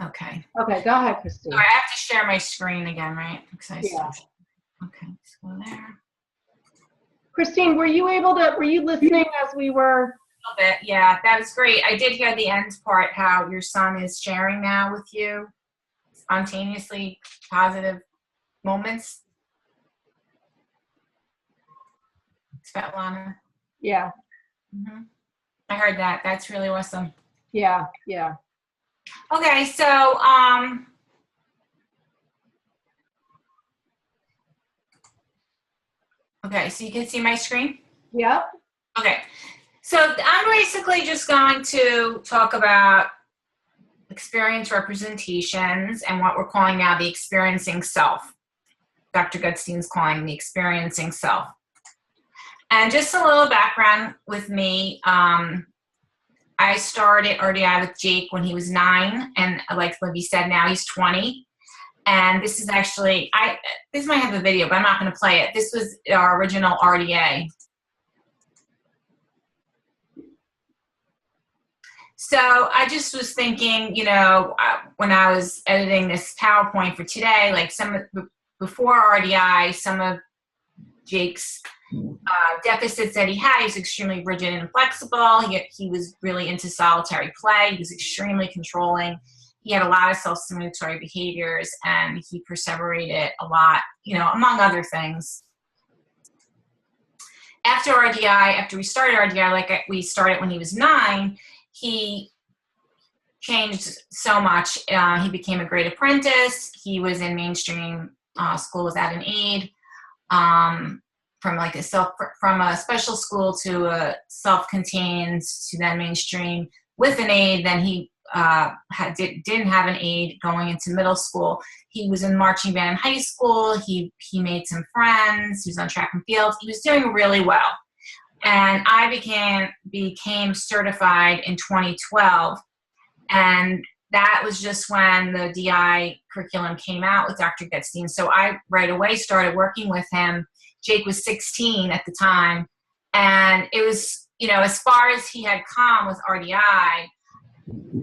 Okay. Okay, go ahead, Kristine. All right, I have to share my screen again, right? Yeah. Okay, let's go there. Kristine, were you listening as we were? A little bit, yeah, that was great. I did hear the end part, how your son is sharing now with you, spontaneously positive moments. Svetlana. Yeah. Mm-hmm. I heard that. That's really awesome. Yeah, yeah. Okay, so okay, so you can see my screen? Yep. Okay, so I'm basically just going to talk about experience representations and what we're calling now the experiencing self. Dr. Gutstein's calling the experiencing self. And just a little background with me, I started RDI with Jake when he was 9, and like Libby said, now he's 20. And this is actually, this might have a video, but I'm not going to play it. This was our original RDA. So I just was thinking, you know, when I was editing this PowerPoint for today, like before RDI, some of Jake's deficits that he had, he was extremely rigid and inflexible. He was really into solitary play. He was extremely controlling. He had a lot of self-stimulatory behaviors, and he perseverated a lot, you know, among other things. After RDI, after we started RDI, like we started when he was 9, he changed so much. He became a great apprentice. He was in mainstream school without an aide. From a special school to a self-contained to then mainstream with an aide. Then he didn't have an aide going into middle school. He was in marching band in high school. He made some friends. He was on track and field. He was doing really well. And I became certified in 2012. And that was just when the DI curriculum came out with Dr. Gutstein. So I right away started working with him. Jake was 16 at the time. And it was, you know, as far as he had come with RDI,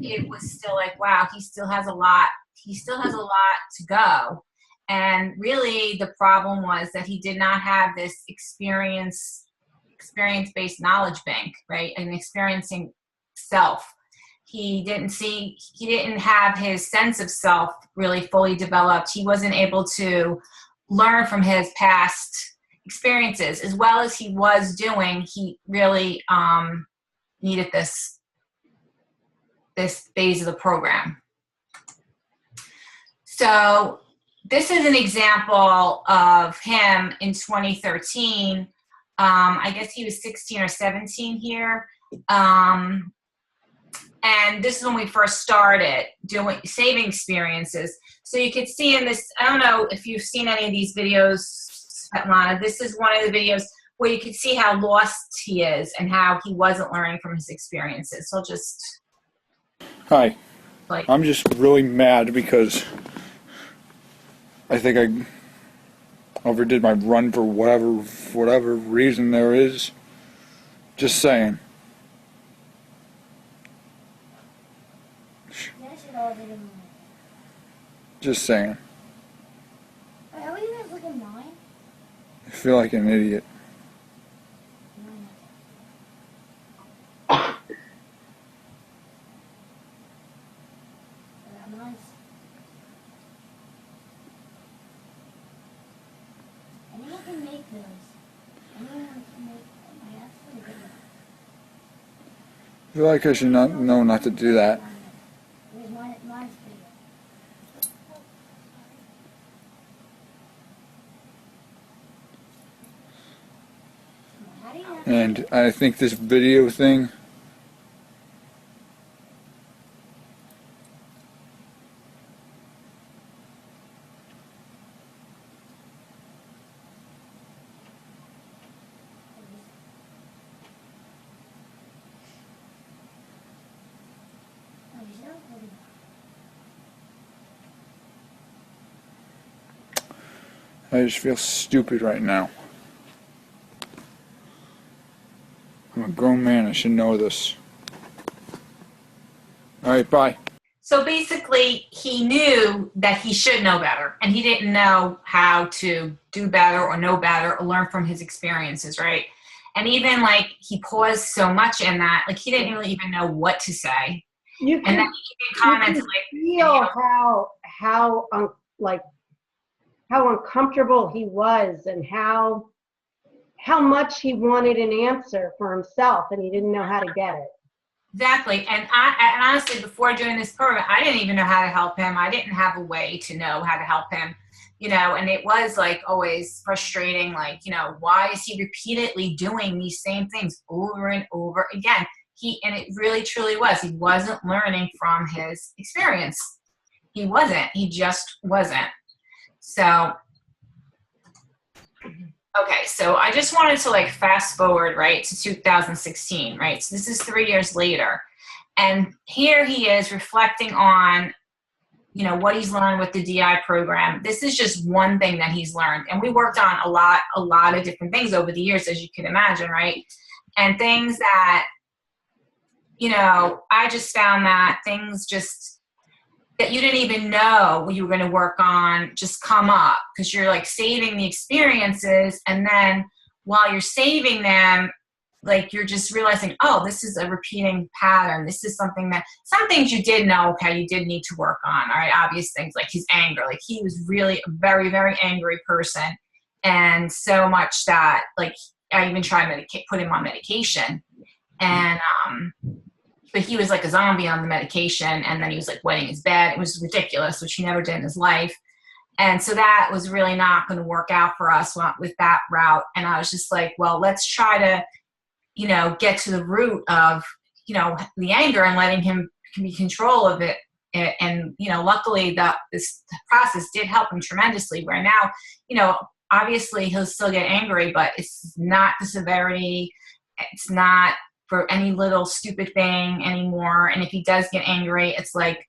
it was still like, wow, he still has a lot to go. And really the problem was that he did not have this experience-based knowledge bank, right? An experiencing self. He didn't have his sense of self really fully developed. He wasn't able to learn from his past experiences as well as he was doing. He really needed this phase of the program. So this is an example of him in 2013. I guess he was 16 or 17 here. And this is when we first started doing saving experiences. So you could see in this, I don't know if you've seen any of these videos, Svetlana, this is one of the videos where you could see how lost he is and how he wasn't learning from his experiences. So just... Hi. I'm just really mad because I think I overdid my run for whatever reason there is. Just saying. Just saying. How are you guys looking 9? I feel like an idiot. Anyone can make those. Anyone can make them. That's pretty good. I feel like I should know not to do that. Mine's pretty good. And I think this video thing, I just feel stupid right now. I'm a grown man, I should know this. Alright, bye. So basically, he knew that he should know better, and he didn't know how to do better or know better or learn from his experiences, right? And even like he paused so much in that, like he didn't really even know what to say. You And can, then he made comments like, feel how uncomfortable he was and how much he wanted an answer for himself and he didn't know how to get it. exactly. And honestly, before doing this program, I didn't even know how to help him. I didn't have a way to know how to help him, and it was like always frustrating. Like, why is he repeatedly doing these same things over and over again? And it really truly was. He wasn't learning from his experience. He just wasn't. So, okay, so I just wanted to like fast forward, right, to 2016, right? So this is 3 years later. And here he is reflecting on, what he's learned with the DI program. This is just one thing that he's learned. And we worked on a lot of different things over the years, as you can imagine, right? And things that, I just found that things just that you didn't even know you were going to work on just come up because you're like saving the experiences. And then while you're saving them, like you're just realizing, oh, this is a repeating pattern. This is something that some things you did know, okay, you did need to work on. All right. Obvious things like his anger, like he was really a very, very angry person. And so much that like I even tried to put him on medication. And, but he was like a zombie on the medication, and then he was like wetting his bed. It was ridiculous, which he never did in his life. And so that was really not going to work out for us with that route. And I was just like, well, let's try to, get to the root of, the anger and letting him be control of it. And, luckily this process did help him tremendously, where now, obviously he'll still get angry, but it's not the severity. It's not for any little stupid thing anymore. And if he does get angry, it's like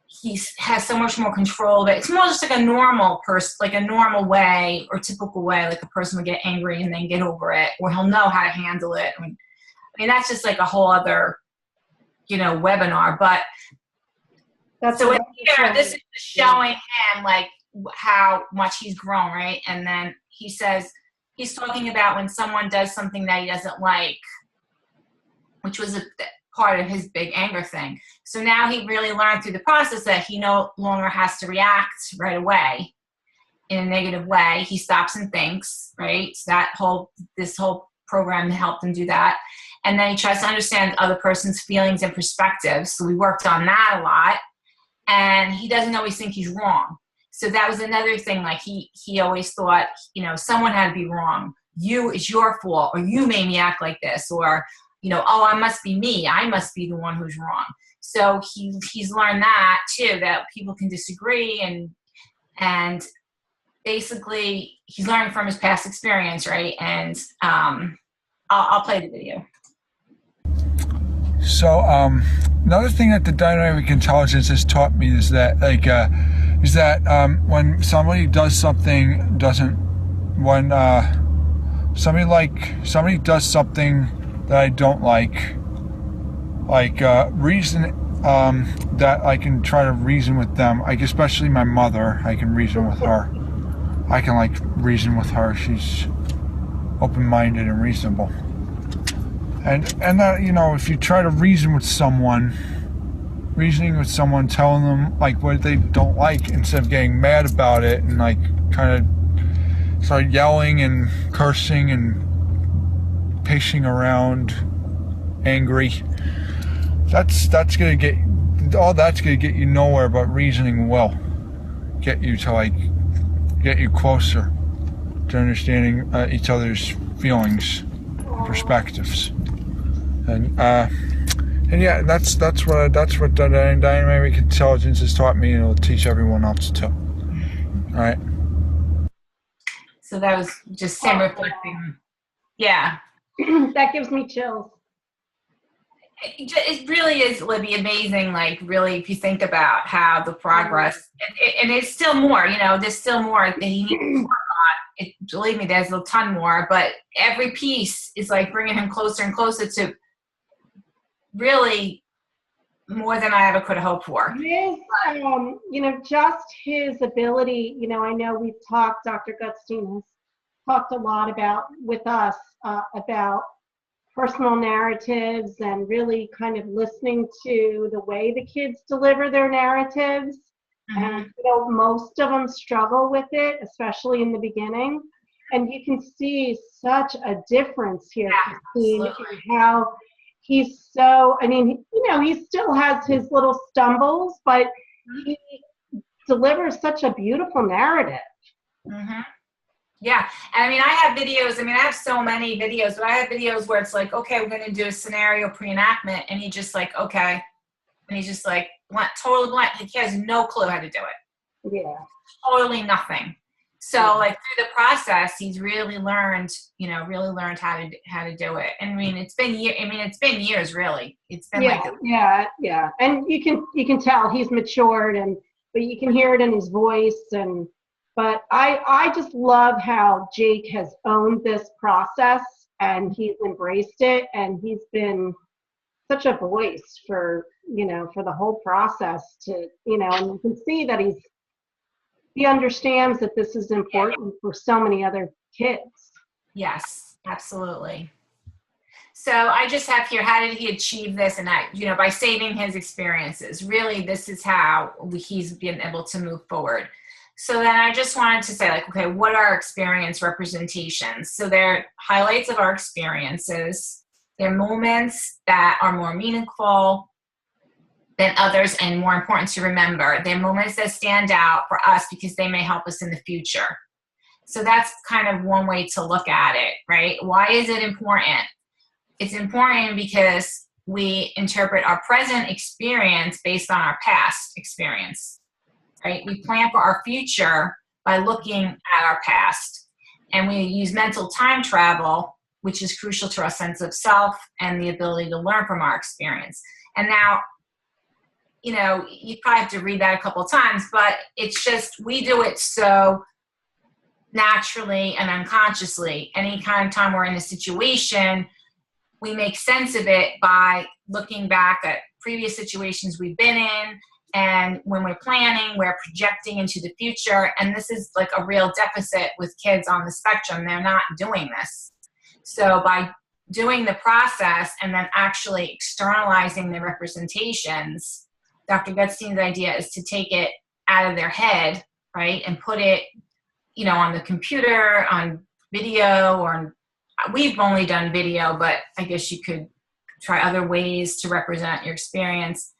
he has so much more control of it. It's more just like a normal person, like a normal way or typical way, like a person would get angry and then get over it, or he'll know how to handle it. I mean that's just like a whole other, webinar. But so in here, this is showing him like how much he's grown, right? And then he says, he's talking about when someone does something that he doesn't like, which was a part of his big anger thing. So now he really learned through the process that he no longer has to react right away in a negative way. He stops and thinks, right? So this whole program helped him do that. And then he tries to understand the other person's feelings and perspectives. So we worked on that a lot. And he doesn't always think he's wrong. So that was another thing. Like he always thought, someone had to be wrong. It's your fault, or you made me act like this, or oh, I must be me. I must be the one who's wrong. So he's learned that too, that people can disagree, and basically he's learning from his past experience, right? And I'll play the video. So another thing that the dynamic intelligence has taught me is that when somebody does something when somebody does something that I don't like reason that I can try to reason with them, like especially my mother. I can reason with her. I can reason with her. She's open-minded and reasonable. And that, if you try to reasoning with someone, telling them like what they don't like, instead of getting mad about it and like kind of start yelling and cursing and pacing around angry, that's gonna get you nowhere. But reasoning will get you closer to understanding each other's feelings and perspectives. And yeah, that's what dynamic intelligence has taught me, and it'll teach everyone else too. All right. So that was just him reflecting. Yeah. That gives me chills. It really is, Libby, amazing. Like, really, if you think about how the progress, and it's still more, there's still more that he needs to work on. Believe me, there's a ton more, but every piece is like bringing him closer and closer to really more than I ever could have hoped for. His, just his ability, I know we've talked, Dr. Gutstein has talked a lot with us, about personal narratives and really kind of listening to the way the kids deliver their narratives. And most of them struggle with it, especially in the beginning. And you can see such a difference here, Kristine, in how he's so, he still has his little stumbles, but he delivers such a beautiful narrative. Yeah. And I have videos. I have so many videos, but I have videos where it's like, okay, we're going to do a scenario pre-enactment. And he just like, okay. And he's just like, totally blank. He has no clue how to do it. Yeah. Totally nothing. So like through the process, he's really learned, how to do it. And it's been years really. It's been yeah. And you can tell he's matured, but you can hear it in his voice. But I just love how Jake has owned this process and he's embraced it, and he's been such a voice for the whole process to, and you can see that he understands that this is important for so many other kids. Yes, absolutely. So I just have here, how did he achieve this? And by saving his experiences, really, this is how he's been able to move forward. So then I just wanted to say, like, okay, what are experience representations? So they're highlights of our experiences. They're moments that are more meaningful than others and more important to remember. They're moments that stand out for us because they may help us in the future. So that's kind of one way to look at it, right? Why is it important? It's important because we interpret our present experience based on our past experience, right? We plan for our future by looking at our past. And we use mental time travel, which is crucial to our sense of self and the ability to learn from our experience. And now, you probably have to read that a couple of times, but it's just, we do it so naturally and unconsciously. Any kind of time we're in a situation, we make sense of it by looking back at previous situations we've been in. And when we're planning, we're projecting into the future. And this is like a real deficit with kids on the spectrum. They're not doing this. So by doing the process and then actually externalizing the representations, Dr. Gutstein's idea is to take it out of their head, right, and put it, on the computer, on video, or we've only done video, but I guess you could try other ways to represent your experience.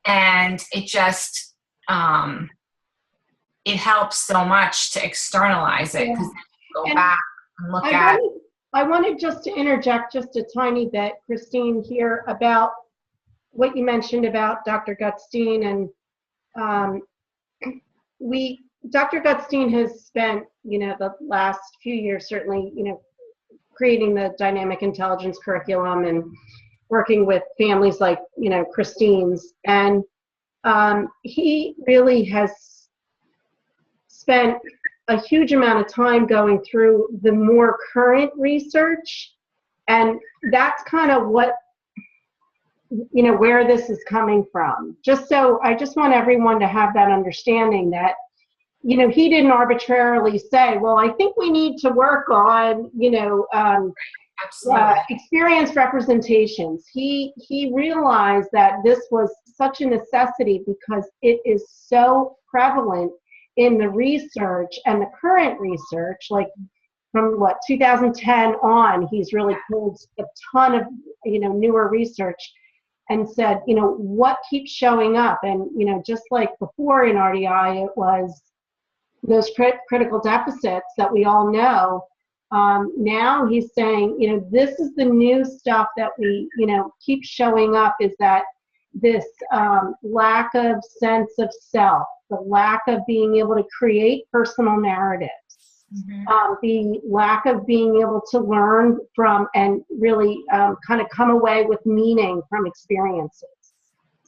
And it just, it helps so much to externalize it, because you go back and look at it. I wanted just to interject just a tiny bit, Kristine, here about what you mentioned about Dr. Gutstein. And Dr. Gutstein has spent, the last few years, certainly, creating the dynamic intelligence curriculum and working with families like, Kristine's. And he really has spent a huge amount of time going through the more current research. And that's kind of what, where this is coming from. I just want everyone to have that understanding that, he didn't arbitrarily say, well, I think we need to work on, experience representations. He realized that this was such a necessity because it is so prevalent in the research and the current research, like from 2010 on, he's really pulled a ton of, newer research and said, what keeps showing up? And, just like before in RDI, it was those critical deficits that we all know. Now he's saying, this is the new stuff that we, keep showing up, is that this lack of sense of self, the lack of being able to create personal narratives, the lack of being able to learn from and really kind of come away with meaning from experiences,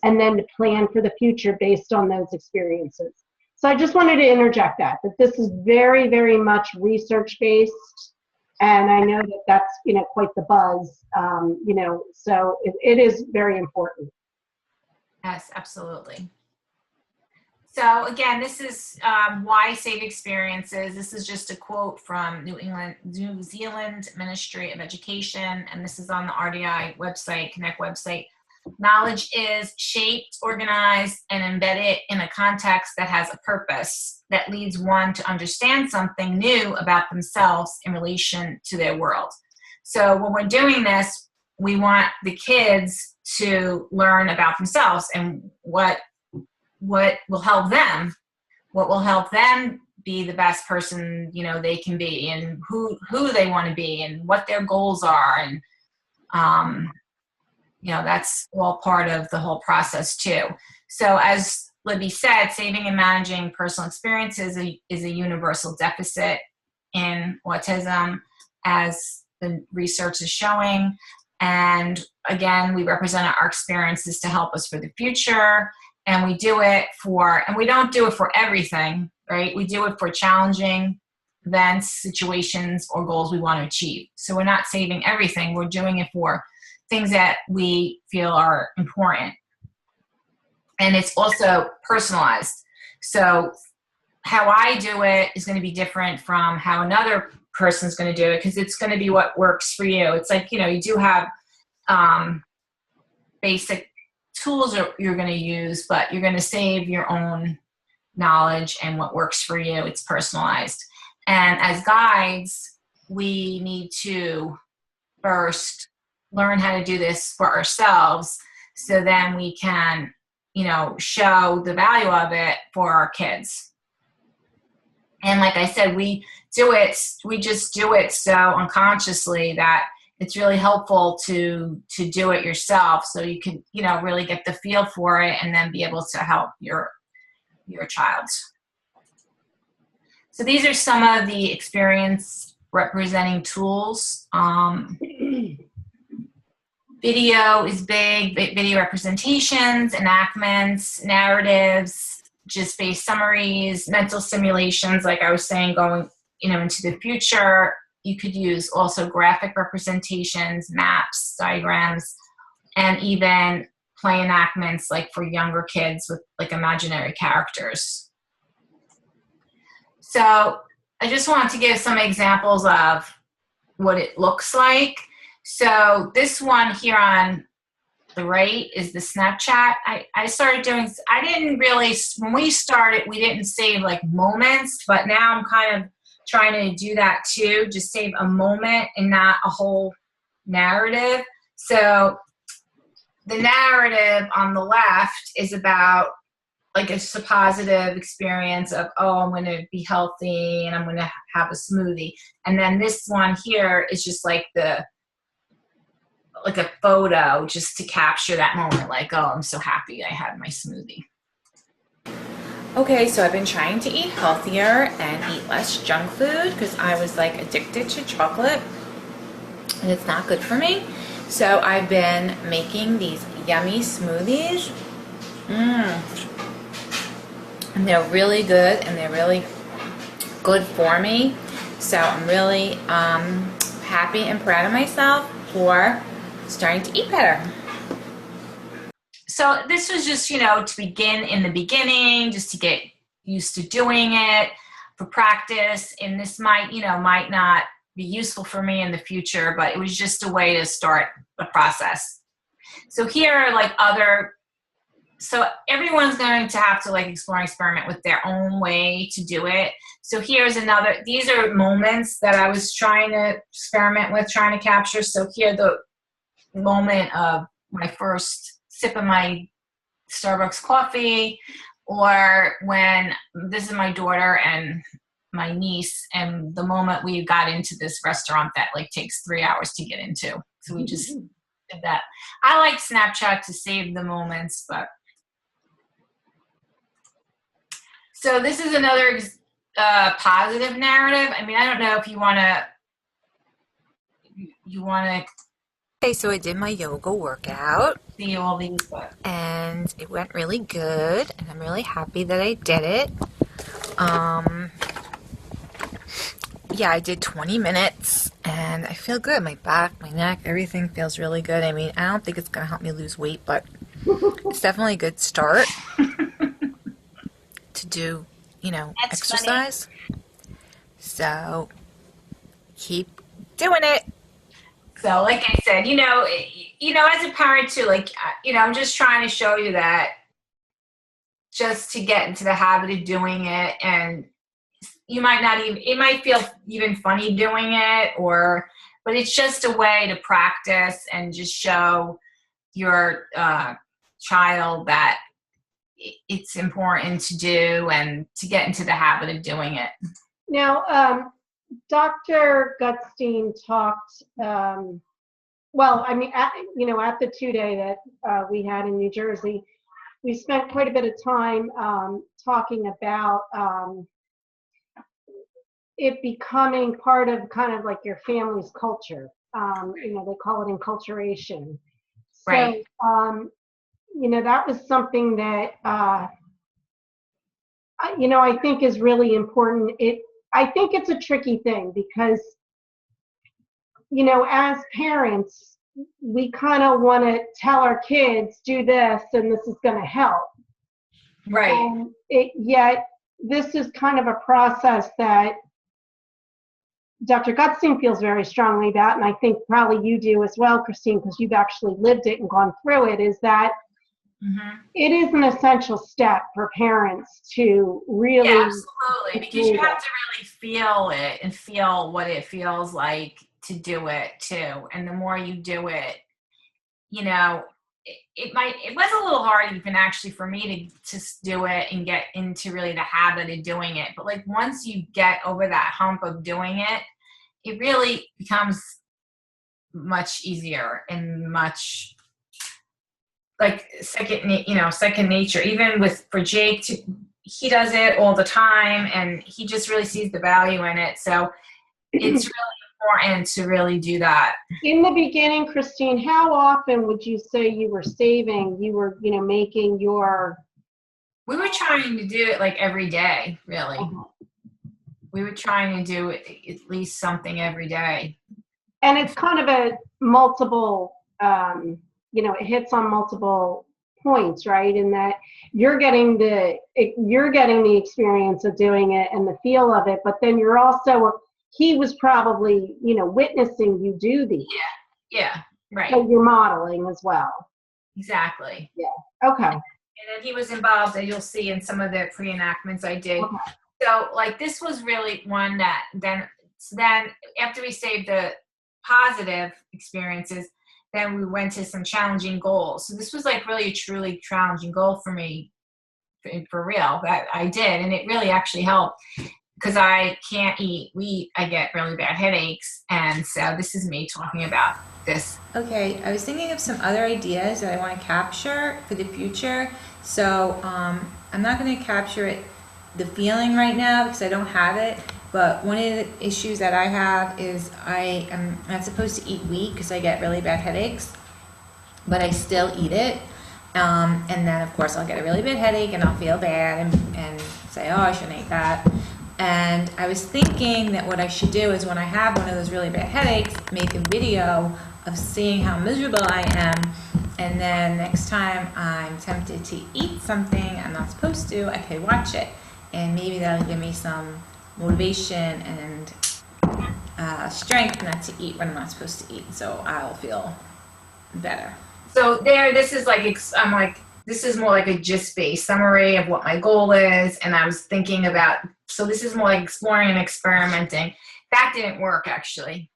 and then to plan for the future based on those experiences. So I just wanted to interject that this is very, very much research-based. And I know that that's, quite the buzz, so it is very important. Yes, absolutely. So again, this is why save experiences. This is just a quote from New Zealand Ministry of Education, and this is on the RDI website, Connect website. Knowledge is shaped, organized, and embedded in a context that has a purpose that leads one to understand something new about themselves in relation to their world. So when we're doing this, we want the kids to learn about themselves and what will help them, be the best person, they can be, and who they want to be and what their goals are. And, that's all part of the whole process too. So as Libby said, saving and managing personal experiences is a universal deficit in autism, as the research is showing. And again, we represent our experiences to help us for the future. And we do it and we don't do it for everything, right? We do it for challenging events, situations, or goals we want to achieve. So we're not saving everything. We're doing it for things that we feel are important. And it's also personalized. So how I do it is going to be different from how another person's going to do it, because it's going to be what works for you. It's like, you do have basic tools you're going to use, but you're going to save your own knowledge and what works for you. It's personalized. And as guides, we need to first learn how to do this for ourselves, so then we can, show the value of it for our kids. And like I said, we just do it so unconsciously that it's really helpful to do it yourself, so you can, really get the feel for it and then be able to help your child. So these are some of the experience representing tools. Video is big, video representations, enactments, narratives, gist-based summaries, mental simulations, like I was saying, going into the future. You could use also graphic representations, maps, diagrams, and even play enactments like for younger kids with like imaginary characters. So I just wanted to give some examples of what it looks like. So this one here on the right is the Snapchat. I started doing, I didn't really, when we started, we didn't save like moments, but now I'm kind of trying to do that too, just save a moment and not a whole narrative. So the narrative on the left is about like a positive experience of, oh, I'm going to be healthy and I'm going to have a smoothie. And then this one here is just like a photo just to capture that moment, like, oh, I'm so happy I had my smoothie. Okay, so I've been trying to eat healthier and eat less junk food because I was like addicted to chocolate and it's not good for me. So I've been making these yummy smoothies. And they're really good and they're really good for me. So I'm really happy and proud of myself for starting to eat better. So this was just, to begin in the beginning, just to get used to doing it for practice. And this might not be useful for me in the future, but it was just a way to start the process. So here are so everyone's going to have to explore and experiment with their own way to do it. So here's these are moments that I was trying to experiment with, trying to capture. So here, the moment of my first sip of my Starbucks coffee, or when this is my daughter and my niece, and the moment we got into this restaurant that takes 3 hours to get into. So we just did that. I like Snapchat to save the moments, but. So this is another positive narrative. I mean, I don't know if you want to. Okay, so I did my yoga workout. See all these, and it went really good, and I'm really happy that I did it. Yeah, I did 20 minutes, and I feel good. My back, my neck, everything feels really good. I mean, I don't think it's going to help me lose weight, but It's definitely a good start to do, That's funny. exercise. So keep doing it. So, like I said, as a parent too, like, I'm just trying to show you that just to get into the habit of doing it, and you might not even, it might feel even funny doing it, but it's just a way to practice and just show your child that it's important to do and to get into the habit of doing it. Now, Dr. Gutstein talked, well, I mean, at the 2-day that we had in New Jersey, we spent quite a bit of time talking about it becoming part of kind of like your family's culture. They call it enculturation. So, Right. That was something that, I think is really important. I think it's a tricky thing because, as parents, we kind of want to tell our kids, do this and this is going to help. Right. Yet this is kind of a process that Dr. Gutstein feels very strongly about, and I think probably you do as well, Kristine, because you've actually lived it and gone through it, is that it is an essential step for parents to really... Yeah, absolutely, because you have to really feel it and feel what it feels like to do it too. And the more you do it, it was a little hard even actually for me to just do it and get into really the habit of doing it. But like once you get over that hump of doing it, it really becomes much easier and much like second nature. Even for Jake, he does it all the time, and he just really sees the value in it. So it's really important to really do that. In the beginning, Kristine, how often would you say you were saving? You were, making your... We were trying to do it like every day, really. We were trying to do at least something every day. And it's kind of a multiple, it hits on multiple points, right? In that you're getting the experience of doing it and the feel of it, but then you're also, he was probably, witnessing you do these. Yeah, right. So you're modeling as well. Exactly. Yeah. Okay. And then he was involved, as you'll see in some of the pre-enactments I did. Okay. So like this was really one that then after we saved the positive experiences, then we went to some challenging goals. So this was like really a truly challenging goal for me, for real, that I did. And it really actually helped because I can't eat wheat. I get really bad headaches. And so this is me talking about this. Okay, I was thinking of some other ideas that I want to capture for the future. So I'm not going to capture the feeling right now because I don't have it. But one of the issues that I have is I am not supposed to eat wheat because I get really bad headaches, but I still eat it. And then, of course, I'll get a really bad headache and I'll feel bad and say, oh, I shouldn't eat that. And I was thinking that what I should do is when I have one of those really bad headaches, make a video of seeing how miserable I am. And then next time I'm tempted to eat something I'm not supposed to, I could watch it. And maybe that'll give me some motivation and strength not to eat when I'm not supposed to eat, so I'll feel better. So this is like, this is more like a gist-based summary of what my goal is, and I was thinking about, so this is more like exploring and experimenting. That didn't work, actually.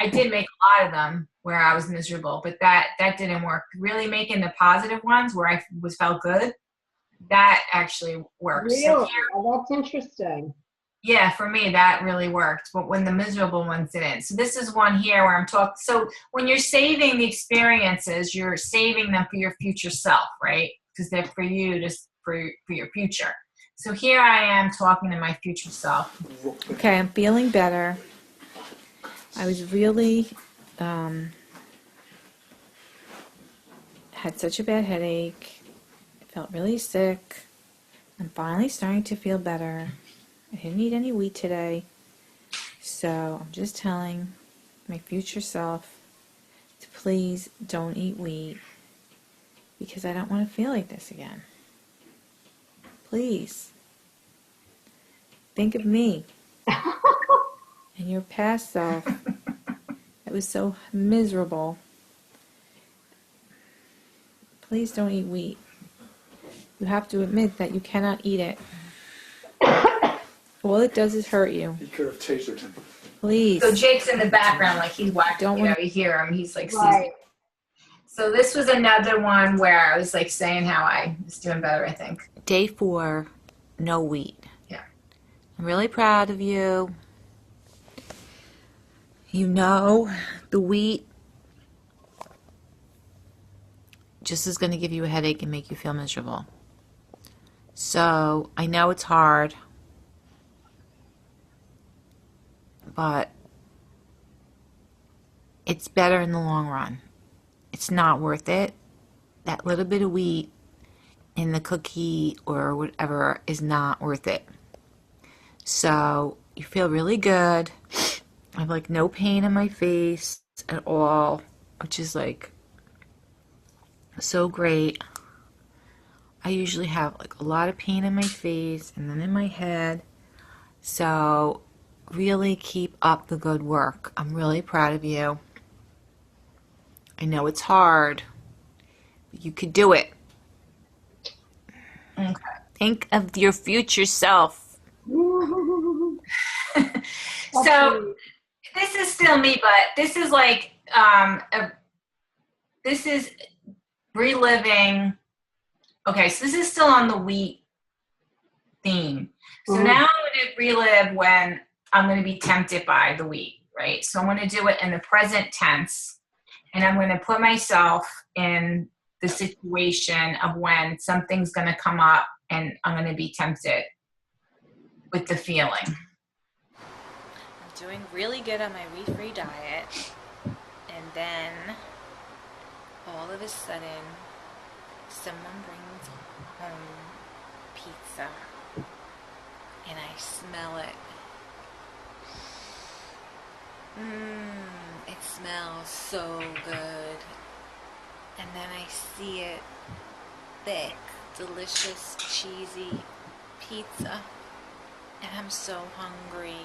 I did make a lot of them where I was miserable, but that didn't work. Really making the positive ones where I felt good, that actually worked. Really? So Oh, that's interesting. yeah, for me, that really worked, but when the miserable ones didn't. So this is one here where I'm talking. So when you're saving the experiences, you're saving them for your future self, right? Because they're for you, just for your future. So here I am talking to my future self. Okay, I'm feeling better. I was really, had such a bad headache. I felt really sick. I'm finally starting to feel better. I didn't eat any wheat today. So I'm just telling my future self to please don't eat wheat because I don't want to feel like this again. Please. Think of me and your past self. It was so miserable. Please don't eat wheat. You have to admit that you cannot eat it. All it does is hurt you. You could have tasted him. Please. So Jake's in the background, like he's watching. Don't You know, wanna- you hear him. He's like, Right. So this was another one where I was like saying how I was doing better, I think. Day 4, no wheat. Yeah. I'm really proud of you. You know, the wheat just is going to give you a headache and make you feel miserable. So I know it's hard, but it's better in the long run. It's not worth it. That little bit of wheat in the cookie or whatever is not worth it. So you feel really good. I have like no pain in my face at all, which is like so great. I usually have like a lot of pain in my face and then in my head. So really keep up the good work. I'm really proud of you. I know it's hard, but you could do it. Okay. Think of your future self. So this is still me, but this is like this is reliving. Okay, so this is still on the wheat theme. So now I'm going to relive when I'm going to be tempted by the wheat, right? So I'm going to do it in the present tense, and I'm going to put myself in the situation of when something's going to come up and I'm going to be tempted with the feeling. I'm doing really good on my wheat-free diet, and then all of a sudden someone brings home pizza and I smell it. It smells so good. And then I see it, thick, delicious, cheesy pizza, and I'm so hungry.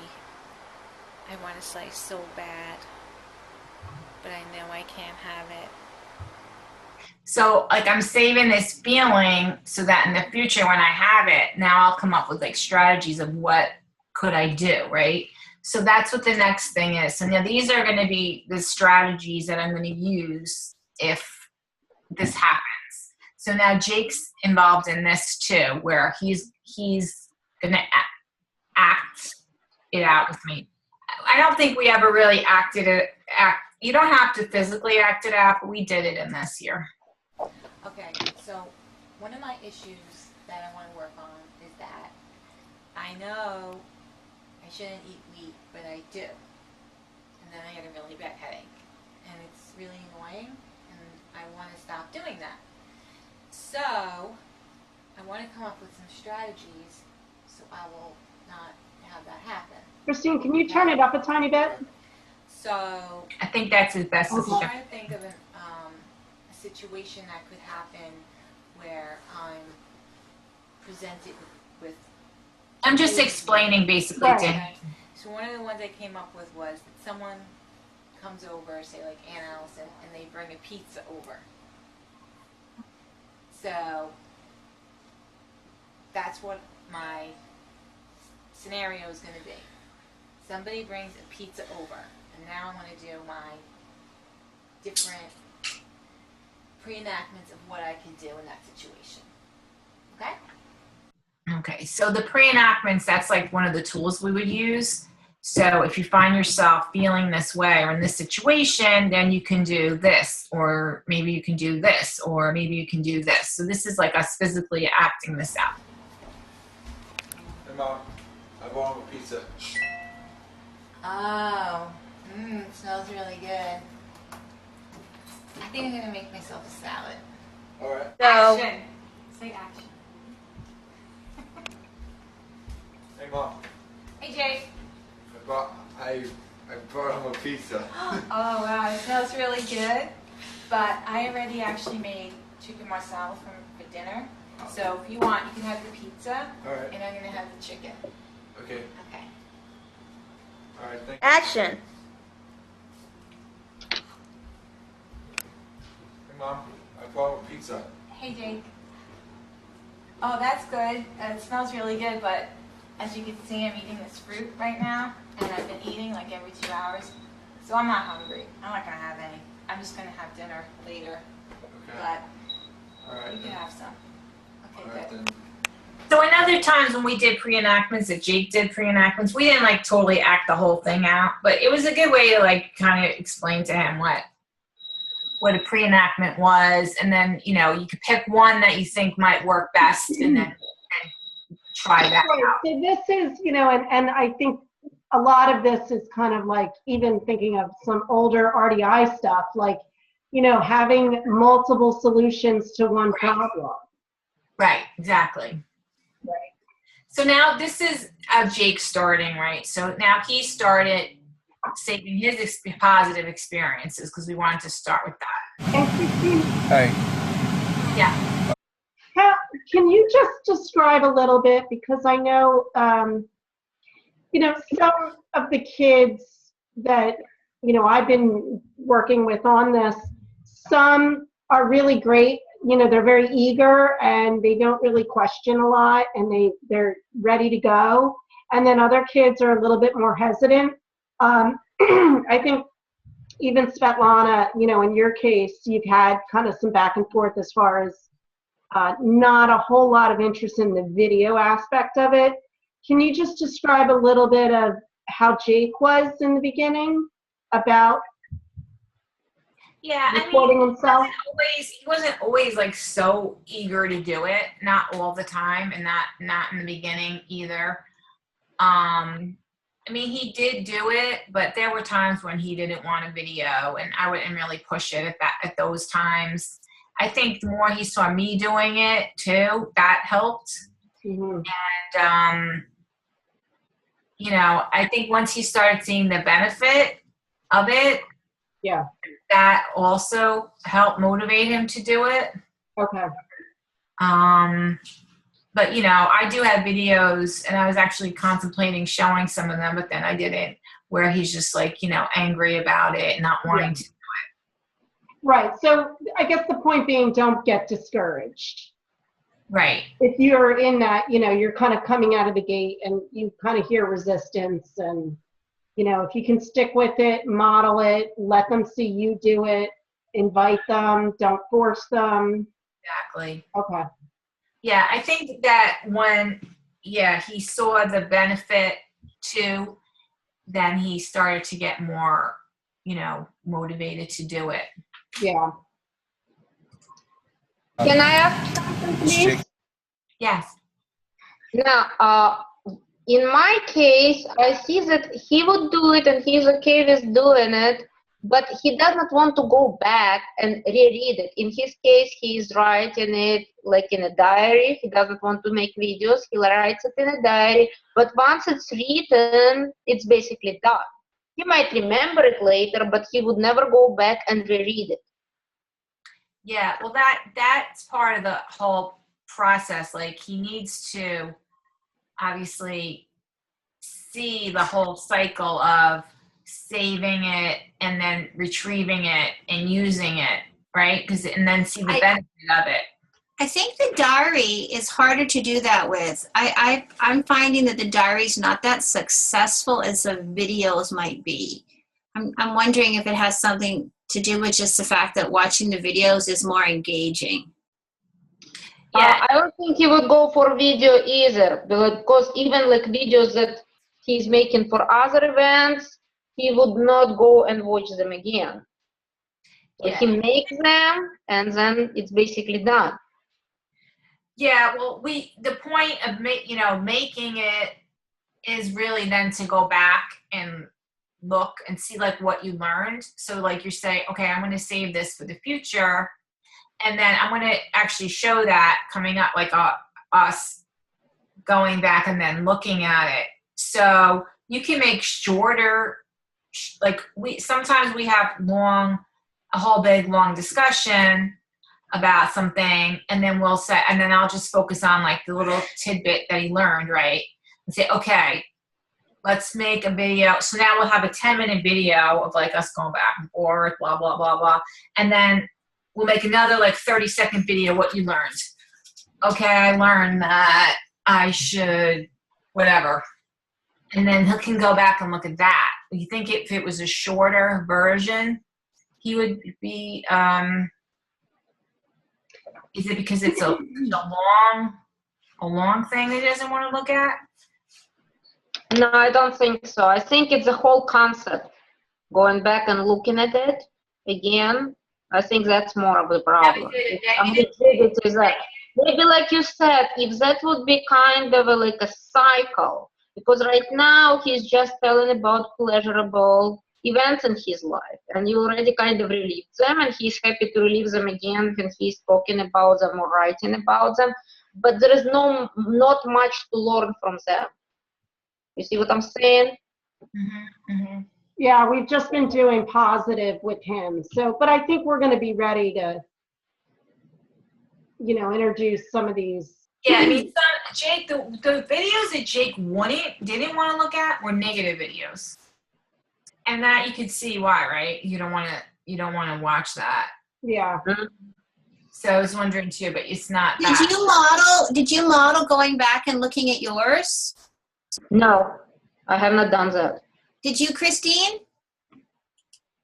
I want a slice so bad, but I know I can't have it. So like I'm saving this feeling so that in the future when I have it, now I'll come up with like strategies of what could I do, right? So that's what the next thing is. So now these are going to be the strategies that I'm going to use if this happens. So now Jake's involved in this too, where he's going to act it out with me. I don't think we ever really you don't have to physically act it out, but we did it in this year. Okay, so one of my issues that I want to work on is that I know I shouldn't eat wheat, but I do. And then I get a really bad headache. And it's really annoying, and I want to stop doing that. So, I want to come up with some strategies so I will not have that happen. Kristine, can you turn it up a tiny bit? So, I think that's as best as I'm we can. trying to think of a situation that could happen where I'm presented with. I'm just explaining basically to him. Okay. So one of the ones I came up with was that someone comes over, say like Aunt Allison, and they bring a pizza over. So that's what my scenario is going to be. Somebody brings a pizza over, and now I'm going to do my different pre-enactments of what I can do in that situation. Okay? Okay, so the pre-enactments, that's like one of the tools we would use. So if you find yourself feeling this way or in this situation, then you can do this, or maybe you can do this, or maybe you can do this. So this is like us physically acting this out. Hey, Mom, I want a pizza. Oh, it smells really good. I think I'm gonna make myself a salad. All right. So, Action. Say action. Hey, Mom, hey Jake. I brought home a pizza. Oh wow, it smells really good. But I already actually made chicken marsala for dinner. So if you want, you can have the pizza. All right. And I'm gonna have the chicken. Okay. Okay. All right. Thank Action. you. Hey, Mom. I bought pizza. Hey, Jake. Oh, that's good. It smells really good, but as you can see, I'm eating this fruit right now, and I've been eating like every 2 hours, so I'm not hungry. I'm not gonna have any. I'm just gonna have dinner later, Okay. but All right. you can then. have some. Okay, All right good. then. So in other times when we did pre-enactments, that Jake did pre-enactments, we didn't like totally act the whole thing out, but it was a good way to like kind of explain to him what a pre-enactment was, and then you know you could pick one that you think might work best, and then try that Right. out. So this is, you know, and I think a lot of this is kind of like even thinking of some older RDI stuff, like, you know, having multiple solutions to one problem. Right, exactly. Right. So now this is Jake starting, right? So now he started saving his positive experiences because we wanted to start with that. And Kristine, Hey. Yeah. can you just describe a little bit, because I know, you know, some of the kids that, you know, I've been working with on this, some are really great. You know, they're very eager and they don't really question a lot, and they're ready to go. And then other kids are a little bit more hesitant. I think even Svetlana, you know, in your case, you've had kind of some back and forth as far as not a whole lot of interest in the video aspect of it. Can you just describe a little bit of how Jake was in the beginning about Yeah, I recording mean, himself? he wasn't always like so eager to do it, not all the time, and not in the beginning either. I mean, he did do it, but there were times when he didn't want a video, and I wouldn't really push it at those times. I think the more he saw me doing it too, that helped. Mm-hmm. And you know, I think once he started seeing the benefit of it, Yeah. that also helped motivate him to do it. Okay. But you know, I do have videos, and I was actually contemplating showing some of them, but then I didn't, where he's just like, you know, angry about it, not wanting to. Right. So I guess the point being, don't get discouraged. Right. If you're in that, you know, you're kind of coming out of the gate and you kind of hear resistance, and, you know, if you can stick with it, model it, let them see you do it, invite them, don't force them. Exactly. Okay. Yeah, I think that when, he saw the benefit too, then he started to get more, you know, motivated to do it. Yeah. Can I ask something, please? Yes. Now, in my case, I see that he would do it and he's okay with doing it, but he does not want to go back and reread it. In his case, he is writing it like in a diary. He doesn't want to make videos. He writes it in a diary, but once it's written, it's basically done. He might remember it later, but he would never go back and reread it. Yeah, well, that's part of the whole process. Like, he needs to obviously see the whole cycle of saving it and then retrieving it and using it, right? And then see the benefit of it. I think the diary is harder to do that with. I'm finding that the diary is not that successful as the videos might be. I'm wondering if it has something to do with just the fact that watching the videos is more engaging. Yeah. I don't think he would go for video either, because even like videos that he's making for other events, he would not go and watch them again. So Yeah. he makes them and then it's basically done. Yeah, well, the point of making it is really then to go back and look and see like what you learned. So like you say, okay, I'm going to save this for the future, and then I'm going to actually show that coming up, like us going back and then looking at it. So you can make shorter, like sometimes we have a whole big long discussion. about something, and then and then I'll just focus on like the little tidbit that he learned, right? And say, okay, let's make a video. So now we'll have a 10-minute video of like us going back and forth, blah, blah, blah, blah. And then we'll make another like 30-second video, what you learned. Okay, I learned that I should, whatever. And then he can go back and look at that. You think if it was a shorter version, he would be, is it because it's a long thing that he doesn't want to look at? No, I don't think so. I think it's the whole concept. Going back and looking at it again, I think that's more of the problem. Maybe like you said, if that would be kind of like a cycle, because right now he's just telling about pleasurable events in his life, and you already kind of relieved them, and he's happy to relive them again when he's talking about them or writing about them, but there is not much to learn from them. You see what I'm saying? Mm-hmm, mm-hmm. Yeah, we've just been doing positive with him. So, but I think we're going to be ready to, introduce some of these. Yeah, I mean, Jake, the videos that Jake didn't want to look at were negative videos, and that you could see why, right? You don't want to watch that. Yeah. So I was wondering too, but it's not. Did you model going back and looking at yours? No, I have not done that. Did you, Kristine?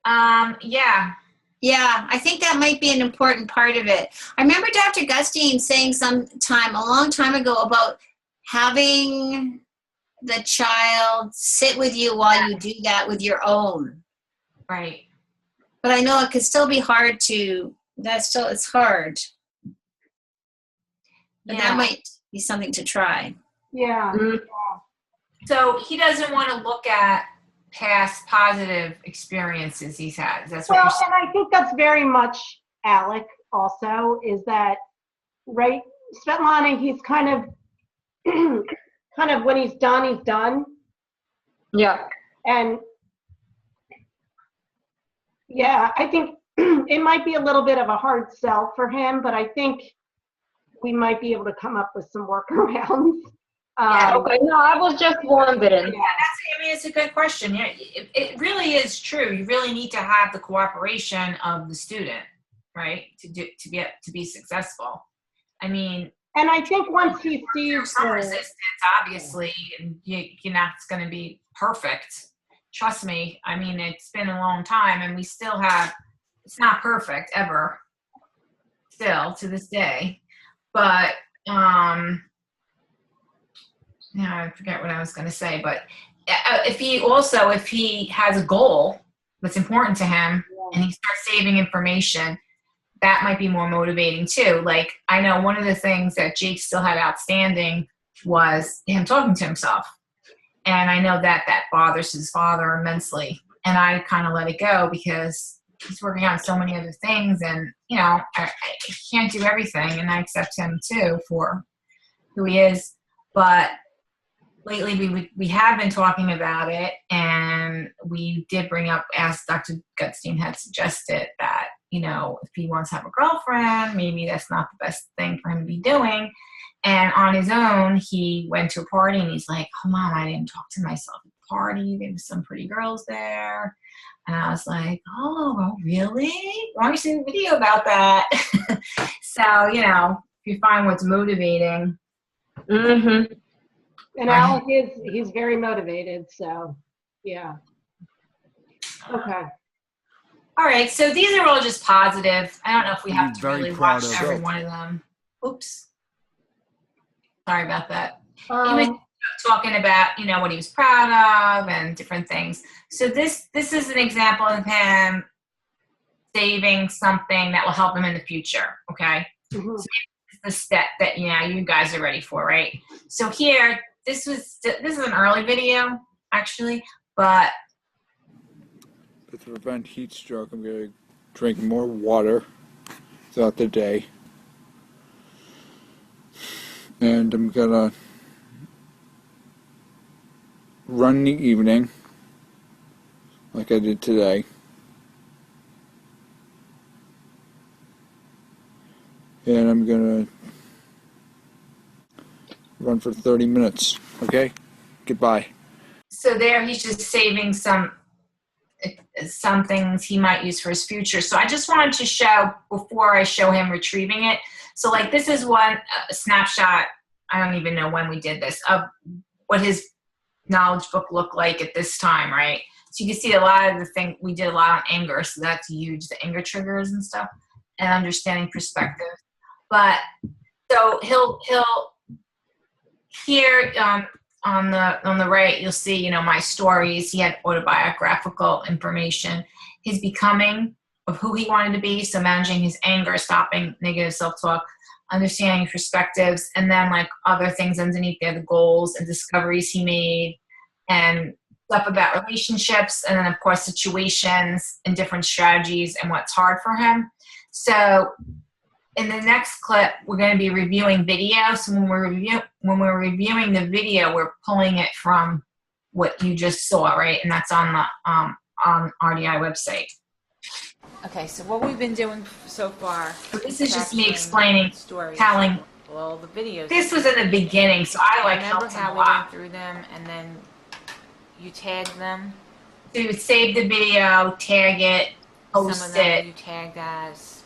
Yeah. Yeah, I think that might be an important part of it. I remember Dr. Gustine saying a long time ago, about having the child sit with you while you do that with your own. Right. But I know it could still be hard it's hard. But that might be something to try. Yeah. Mm-hmm. So he doesn't want to look at past positive experiences he's had. That's what Well, you're saying. and I think that's very much Alec also, is that, right? Svetlana, he's kind of when he's done. Yeah. And yeah, I think it might be a little bit of a hard sell for him, but I think we might be able to come up with some workarounds. Okay, no, I was just wondering. Yeah, it's a good question. Yeah, it really is true. You really need to have the cooperation of the student, right, to be successful. I mean, and I think once he sees some resistance, obviously, and it's going to be perfect. Trust me. I mean, it's been a long time, and we still have. It's not perfect ever. Still to this day, but I forget what I was going to say, but if he has a goal that's important to him and he starts saving information, that might be more motivating too. Like, I know one of the things that Jake still had outstanding was him talking to himself. And I know that bothers his father immensely. And I kind of let it go because he's working on so many other things, and, I can't do everything, and I accept him too for who he is. But lately we have been talking about it, and we did bring up, as Dr. Gutstein had suggested, that, if he wants to have a girlfriend, maybe that's not the best thing for him to be doing. And on his own, he went to a party, and he's like, oh, Mom, I didn't talk to myself at the party. There was some pretty girls there. And I was like, oh, really? Why don't you see a video about that? So, if you find what's motivating. Mm-hmm. And Alec he's very motivated, so yeah. Okay. All right, so these are all just positive. I don't know if we have to really watch every one of them. Oops. Sorry about that. He was talking about, what he was proud of and different things. So this is an example of him saving something that will help him in the future, okay? Mm-hmm. So the step that, you guys are ready for, right? So here, this is an early video, actually, but to prevent heat stroke, I'm going to drink more water throughout the day. And I'm going to run in the evening, like I did today. and I'm gonna run for 30 minutes. Okay? Goodbye. So there he's just saving some things he might use for his future. So I just wanted to show, before I show him retrieving it, so like this is one snapshot, I don't even know when we did this, of what his knowledge book looked like at this time, right? So you can see a lot of the thing, we did a lot on anger, so that's huge, the anger triggers and stuff, and understanding perspective. But so he'll here on the right, you'll see, you know, my stories. He had autobiographical information, his becoming of who he wanted to be, so managing his anger, stopping negative self-talk, understanding perspectives, and then like other things underneath there, the goals and discoveries he made, and stuff about relationships, and then of course situations and different strategies and what's hard for him. So in the next clip, we're going to be reviewing video. So when we're reviewing the video, we're pulling it from what you just saw, right? And that's on the on RDI website. Okay, so what we've been doing so far. So this is just me explaining, stories, telling. Well, the videos. This was in the beginning, so I like remember helped him how a we went lot. through them, and then you tagged them. So you would save the video, tag it, Some of post them it. you tagged as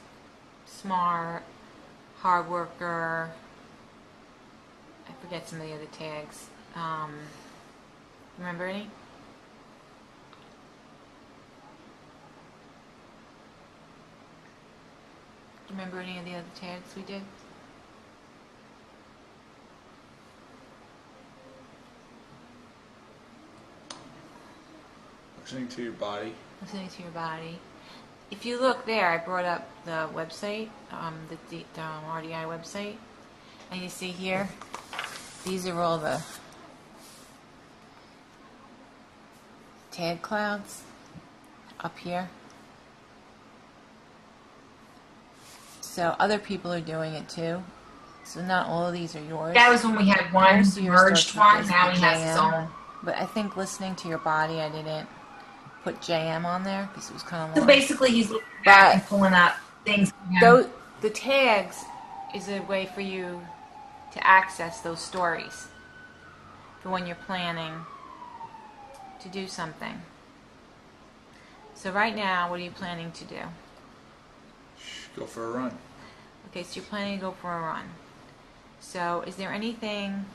smart, hard worker. I forget some of the other tags. Remember any? Remember any of the other tags we did? Listening to your body. Listening to your body. If you look there, I brought up the website, the RDI website, and you see here, these are all the tag clouds up here. So other people are doing it too. So not all of these are yours. That was when we had one Most of yours merged start one. with Now he has his JM. own. But I think listening to your body, I didn't put JM on there because it was kind of So long. basically, he's looking back and pulling up things. Those, the tags is a way for you to access those stories for when you're planning to do something. So right now, what are you planning to do? Go for a run. Okay, so you're planning to go for a run. So is there anything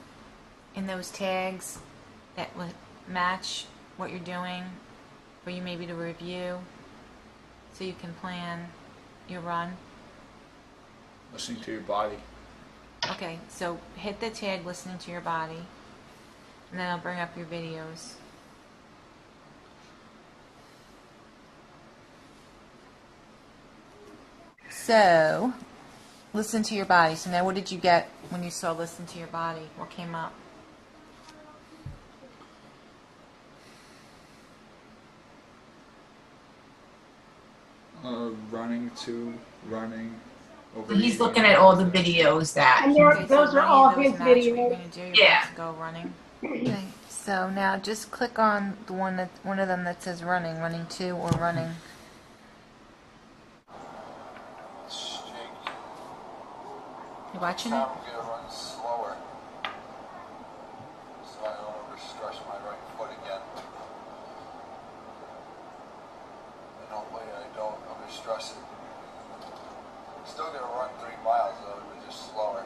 in those tags that would match what you're doing for you maybe to review so you can plan your run? Listening to your body. Okay, so hit the tag listening to your body, and then I'll bring up your videos. So, listen to your body. So now what did you get when you saw listen to your body? What came up? Running to running. So he's looking at all the videos that. And Okay, those so are none all of those his match what you're videos. gonna do. You're Yeah. about to go running. Okay, so now just click on the one of them that says running, running 2 or running. You watching it? I'm gonna run slower so I don't overstress my right foot again. And hopefully I don't overstress it. I'm still gonna run 3 miles though, but just slower.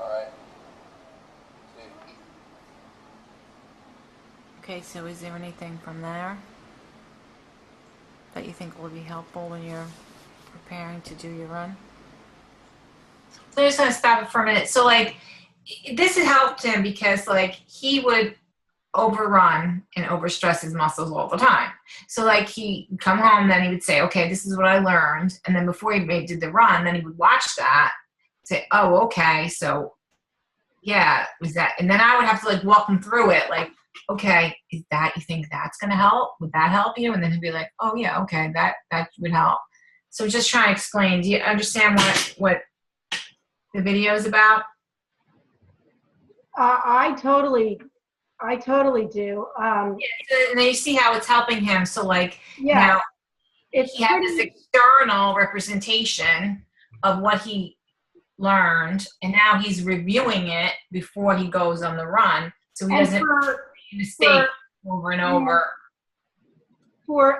Alright. See. Okay, so is there anything from there that you think will be helpful when you're preparing to do your run? So I just want to stop it for a minute. So like, this has helped him because like he would overrun and overstress his muscles all the time. So like he would come home, then he would say, okay, this is what I learned. And then before he did the run, then he would watch that, say, oh, okay, so yeah, was that? And then I would have to like walk him through it, like, okay, is that, you think that's going to help? Would that help you? And then he'd be like, oh yeah, okay, that would help. So just trying to explain, do you understand what the video is about? I totally do. Yeah, so, and then you see how it's helping him. So like Yeah. now it's he had this external representation of what he learned, and now he's reviewing it before he goes on the run, so he doesn't make a mistake over and over. Well,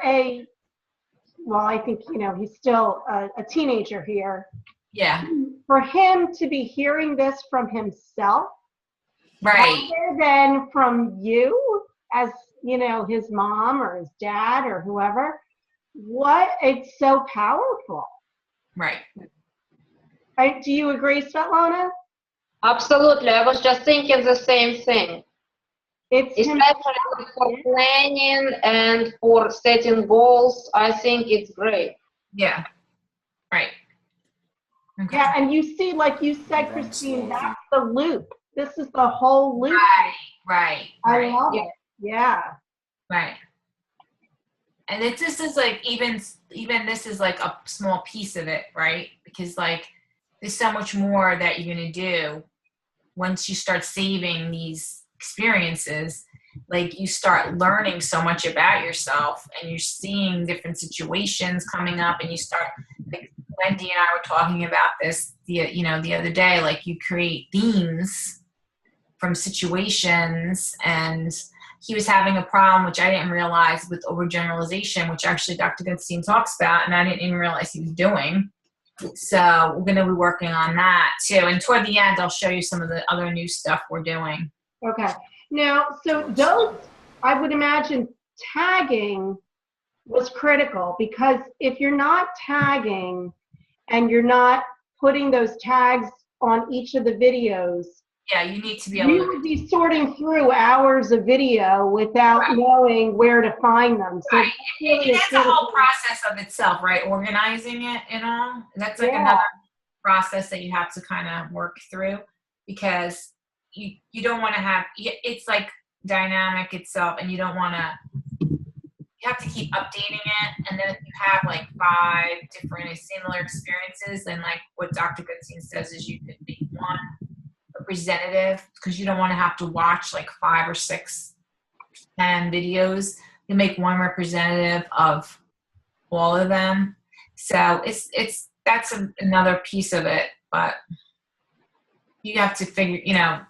I think, he's still a teenager here. Yeah. For him to be hearing this from himself, Right. rather than from you as, his mom or his dad or whoever, it's so powerful. Right. Do you agree, Svetlana? Absolutely. I was just thinking the same thing. Especially for planning and for setting goals, I think it's great. Yeah. Right. Okay. Yeah, and you see, like you said, Kristine, that's the loop. This is the whole loop. Right. I love it. Yeah. Right. And this is like even this is like a small piece of it, right? Because like there's so much more that you're gonna do once you start saving these experiences. Like you start learning so much about yourself, and you're seeing different situations coming up, and you start, like Wendy and I were talking about this the other day, like you create themes from situations, and he was having a problem, which I didn't realize, with overgeneralization, which actually Dr. Goodstein talks about, and I didn't even realize he was doing. So we're going to be working on that too. And toward the end, I'll show you some of the other new stuff we're doing. Okay. Now, so those, I would imagine tagging was critical, because if you're not tagging and you're not putting those tags on each of the videos, yeah, you need to be able you would be sorting through hours of video without knowing where to find them. So it's a whole process of itself, right? Organizing it and all. That's like another process that you have to kind of work through, because you don't want to have, it's like dynamic itself, and you don't want to, you have to keep updating it. And then if you have like 5 different similar experiences, then like what Dr. Goodstein says is you could make one representative, because you don't want to have to watch like 5 or 6 10 videos. You make one representative of all of them. So that's another piece of it, but you have to figure,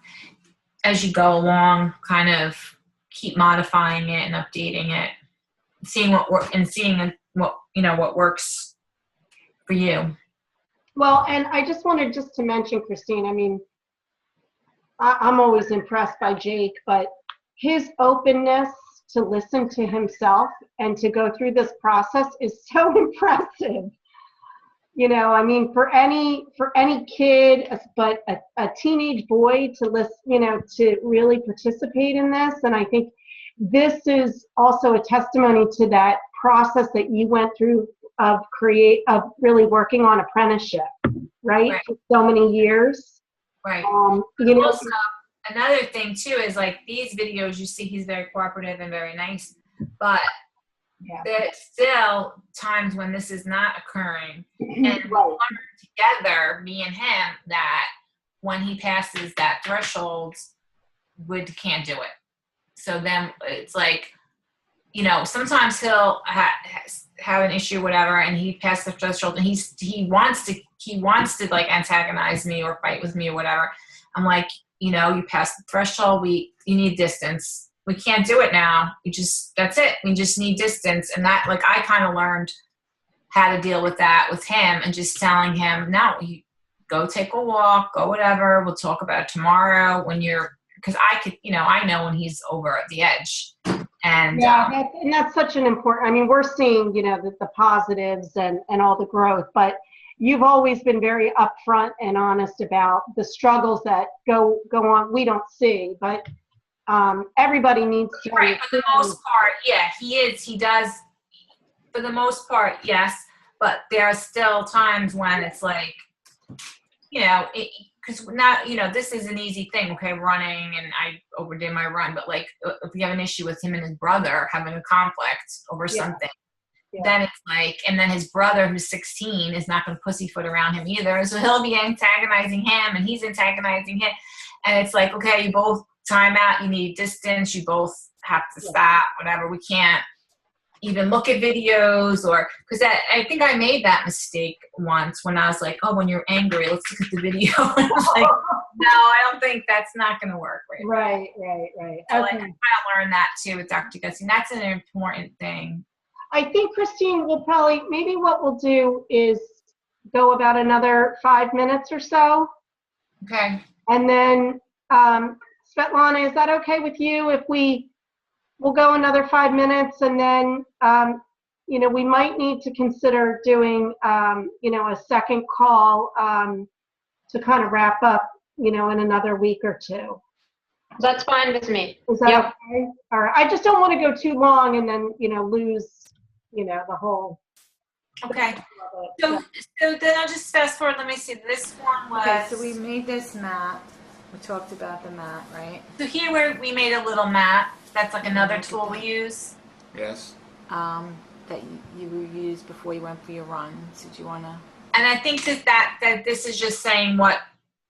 as you go along, kind of keep modifying it and updating it, seeing what what works for you. Well, and I just wanted to mention, Kristine, I mean, I'm always impressed by Jake, but his openness to listen to himself and to go through this process is so impressive. I mean, for any kid, but a teenage boy to listen, to really participate in this. And I think this is also a testimony to that process that you went through of really working on apprenticeship, right? For so many years. Right. Also, another thing too is like these videos, you see he's very cooperative and very nice, but there's still times when this is not occurring, and we learn together, me and him, that when he passes that threshold, we can't do it. So then it's like, sometimes he'll have an issue, whatever, and he passed the threshold, and he wants to like antagonize me or fight with me or whatever. I'm like, you passed the threshold. You need distance. We can't do it now. That's it. We just need distance. And that, like, I kind of learned how to deal with that with him, and just telling him, no, you go take a walk, go whatever. We'll talk about it tomorrow because I could, I know when he's over at the edge. And that's such an important, I mean, we're seeing, the positives and all the growth, but you've always been very upfront and honest about the struggles that go on. We don't see, but everybody needs to. Right, for the most part, yeah, he does, for the most part, yes, but there are still times when it's like, because not, this is an easy thing, okay, running, and I overdid my run, but like if we have an issue with him and his brother having a conflict over something, then it's like, and then his brother who's 16 is not going to pussyfoot around him either, so he'll be antagonizing him and he's antagonizing him, and it's like, okay, you both time out, you need distance, you both have to stop, whatever, we can't even look at videos, or because I think I made that mistake once when I was like, oh, when you're angry, let's look at the video. And I was like, no, I don't think that's not going to work. Right. So Okay. I learned that too with Dr. Gussie. That's an important thing. I think, Kristine, maybe what we'll do is go about another 5 minutes or so. Okay. And then, Svetlana, is that okay with you if we'll go another 5 minutes, and then, we might need to consider doing, a second call to kind of wrap up, in another week or two. That's fine with me. Is that Yep. okay? All right. I just don't want to go too long and then, lose, the whole. Okay. So then I'll just fast forward. Let me see. This one was. Okay, so we made this map. We talked about the map, right? So here where we made a little map. That's like another tool we use. Yes. That you used before you went for your run. So do you want to? And I think that this is just saying what.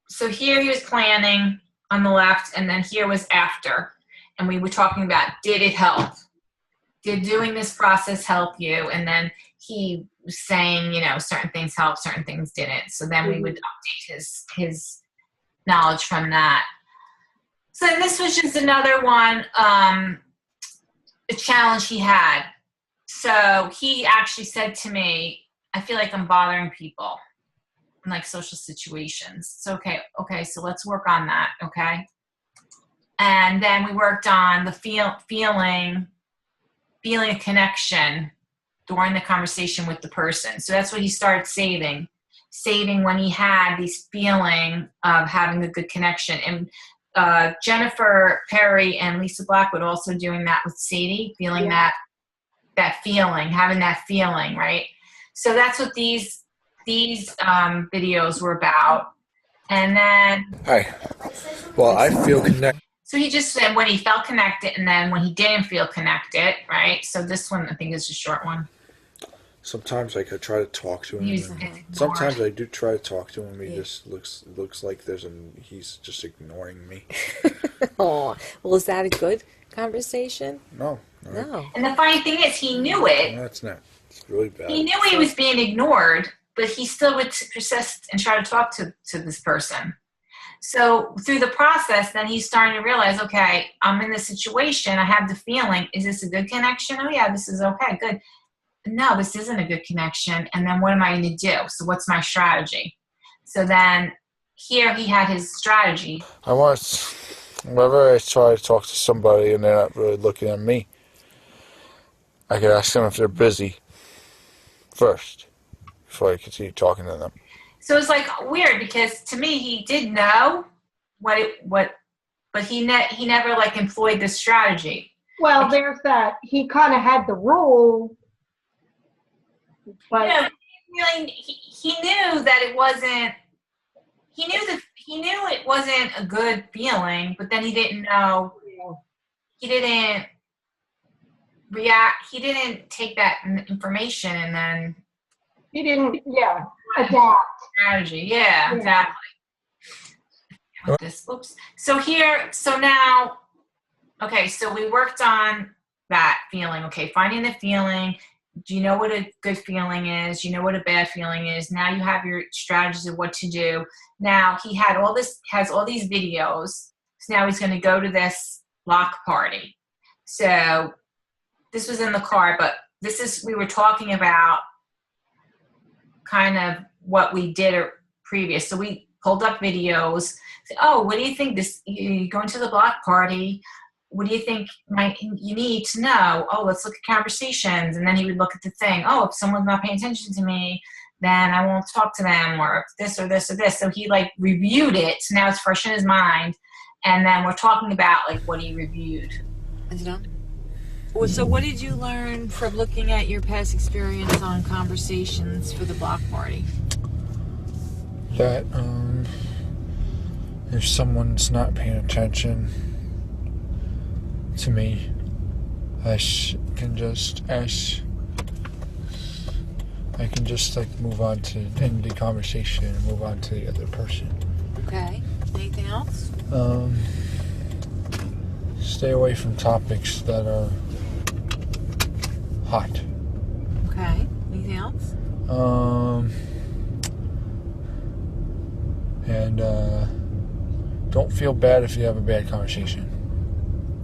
So here he was planning on the left, and then here was after, and we were talking about, did it help? Did doing this process help you? And then he was saying, certain things helped, certain things didn't. So then we would update his knowledge from that. So this was just another one, a challenge he had. So he actually said to me, I feel like I'm bothering people in like social situations. So, okay, so let's work on that, okay? And then we worked on the feeling a connection during the conversation with the person. So that's what he started saving when he had this feeling of having a good connection. And Jennifer Perry and Lisa Blackwood also doing that with Sadie, feeling that feeling, having that feeling, right? So that's what these videos were about. And then Hi. Well, I feel connected. so he just said when he felt connected, and then when he didn't feel connected, right? So this one I think is a short one. Sometimes I could try to talk to him. He's Sometimes I do try to talk to him. He just looks like he's just ignoring me. Oh, well, is that a good conversation? No. And the funny thing is, he knew it. No, it's not. It's really bad. He knew he was being ignored, but he still would persist and try to talk to this person. So through the process, then he's starting to realize, okay, I'm in this situation. I have the feeling, is this a good connection? Oh yeah, this is okay, good. No, this isn't a good connection. And then what am I going to do? So what's my strategy? So then here he had his strategy. Whenever I try to talk to somebody and they're not really looking at me, I could ask them if they're busy first before I continue talking to them. So it's like weird because to me he did know but he never like employed this strategy. Well, there's that. He kind of had the rule, but he knew that it wasn't. He knew it wasn't a good feeling, but then he didn't know. He didn't react. He didn't take that information and then. he didn't. Adapt. Strategy. Yeah, exactly. With this, oops. So now, okay, so we worked on that feeling. Okay, finding the feeling. Do you know what a good feeling is? Do you know what a bad feeling is? Now you have your strategies of what to do. Now he has all these videos. So now he's going to go to this block party. So this was in the car, but we were talking about kind of what we did previous. So we pulled up videos. Said, oh, what do you think? You're going to the block party. What do you think you need to know? Oh, let's look at conversations. And then he would look at the thing. Oh, if someone's not paying attention to me, then I won't talk to them, or this or this or this. So he like reviewed it. So now it's fresh in his mind. And then we're talking about like what he reviewed. Well, so what did you learn from looking at your past experience on conversations for the block party? That if someone's not paying attention to me, I can just like move on to end the conversation and move on to the other person. Okay. Anything else? Stay away from topics that are hot. Okay. Anything else? And don't feel bad if you have a bad conversation.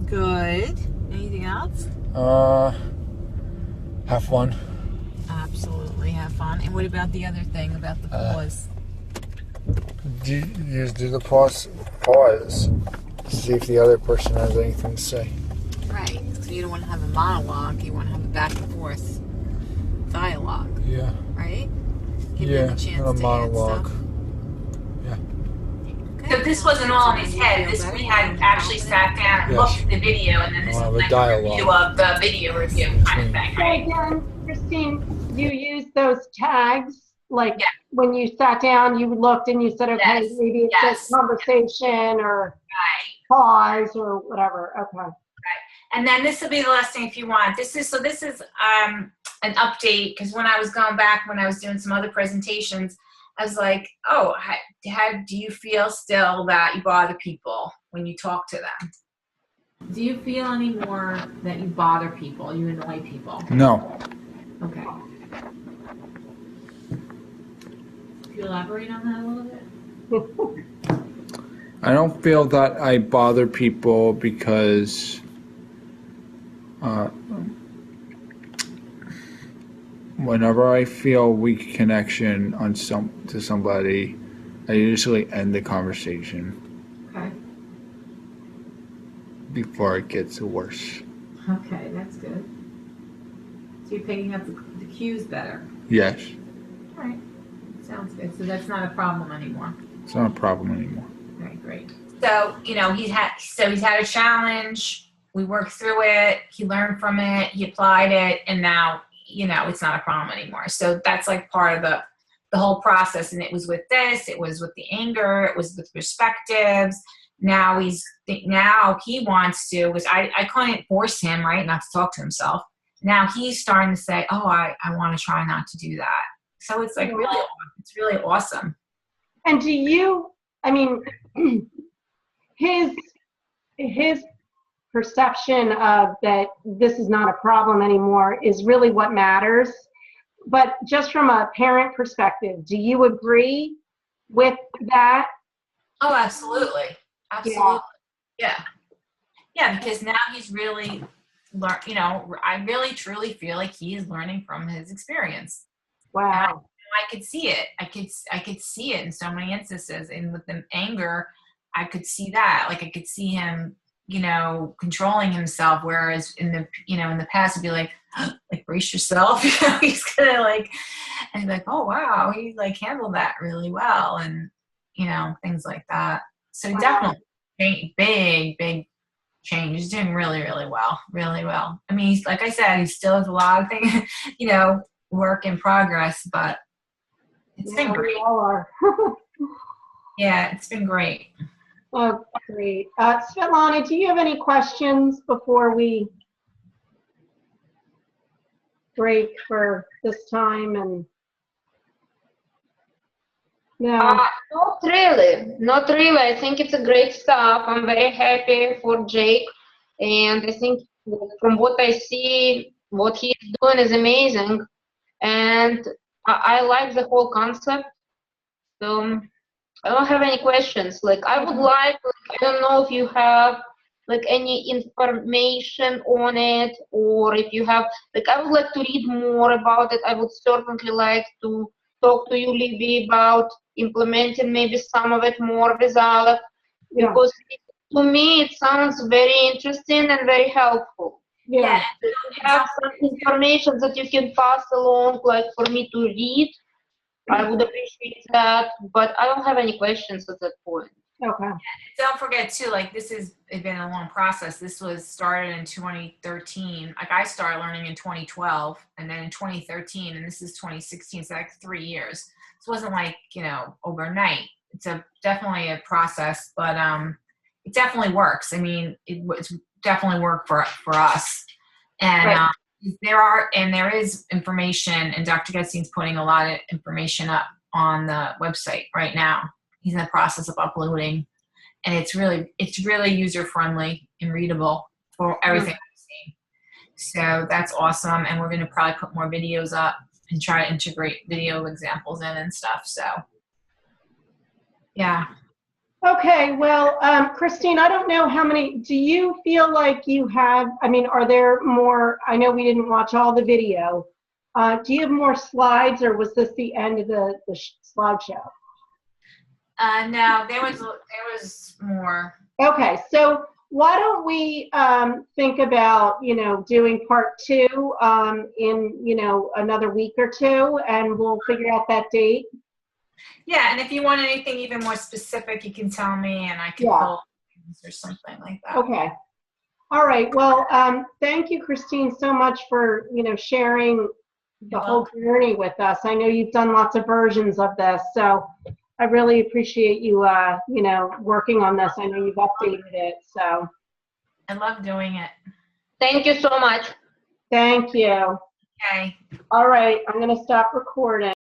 Good. Anything else? Have fun. Absolutely. Have fun. And what about the other thing about the pause? Just do the pause. See if the other person has anything to say. Right. So you don't want to have a monologue. You want to have a back and forth dialogue. Yeah. Right? Give Yeah, them a chance not a to monologue. add stuff. So this wasn't all in his head. This we had actually sat down and looked at the video, and then this We'll was have a like a review dialogue. of the video review kind of thing, So right? again, Kristine, you used those tags, like Yeah. when you sat down, you looked and you said, okay, Yes, maybe it's yes. a conversation or Right. pause or whatever. Okay. And then this will be the last thing if you want. This is an update, because when I was going back, when I was doing some other presentations, I was like, oh, do you feel still that you bother people when you talk to them? Do you feel anymore that you bother people, you annoy people? No. Okay. Can you elaborate on that a little bit? I don't feel that I bother people because whenever I feel weak connection to somebody, I usually end the conversation Okay. before it gets worse. Okay, that's good. So you're picking up the cues better. Yes. All right. Sounds good. So that's not a problem anymore. It's not a problem anymore. Very great. So, he's had a challenge. We worked through it. He learned from it. He applied it. And now, it's not a problem anymore. So that's like part of the whole process. And it was with this, it was with the anger, it was with perspectives. Now he wants to, because I couldn't force him, right, not to talk to himself. Now he's starting to say, oh, I want to try not to do that. So it's like it's really awesome. And do you, his perception of that this is not a problem anymore is really what matters. But just from a parent perspective, do you agree with that? Oh, absolutely. Absolutely. Yeah. Yeah, because now he's really I really truly feel like he is learning from his experience. Wow. I could see it. I could see it in so many instances. And with the anger, I could see that. Like I could see him, controlling himself. Whereas in the past, it'd be like brace yourself. He's gonna and like, oh wow, he handled that really well, and things like that. So definitely big change. He's doing really, really well, really well. I mean, like I said, he still has a lot of things, work in progress, but it's been great. We all are. Yeah, it's been great. Oh, great. Svetlana, do you have any questions before we break for this time? And no. Not really. I think it's a great stuff. I'm very happy for Jake, and I think from what I see, what he's doing is amazing, and I like the whole concept. So I don't have any questions. I would like, I don't know if you have any information on it, or if you have, I would like to read more about it. I would certainly like to talk to you, Libby, about implementing maybe some of it more with Alec, because to me it sounds very interesting and very helpful. Yeah. If you have some information that you can pass along, for me to read, I would appreciate that, but I don't have any questions at that point. Okay. Don't forget too, this has been a long process. This was started in 2013. I started learning in 2012, and then in 2013, and this is 2016. So 3 years. It wasn't overnight. It's definitely a process, but it definitely works. I mean, it's definitely worked for us, and. Right. There is information, and Dr. Getstein's putting a lot of information up on the website right now. He's in the process of uploading, and it's really user friendly and readable for everything I've seen. So that's awesome. And we're going to probably put more videos up and try to integrate video examples in and stuff. So yeah. Okay, well, Kristine, I don't know how many, do you feel like you have, I mean, are there more, I know we didn't watch all the video. Do you have more slides, or was this the end of the slideshow? No, there was more. Okay, so why don't we think about, you know, doing part 2 in, you know, another week or 2, and we'll figure out that date. Yeah, and if you want anything even more specific, you can tell me, and I can pull things or something like that. Okay. All right. Well, thank you, Kristine, so much for, you know, sharing the whole journey with us. I know you've done lots of versions of this, so I really appreciate you, you know, working on this. I know you've updated it, so. I love doing it. Thank you so much. Thank you. Okay. All right. I'm going to stop recording.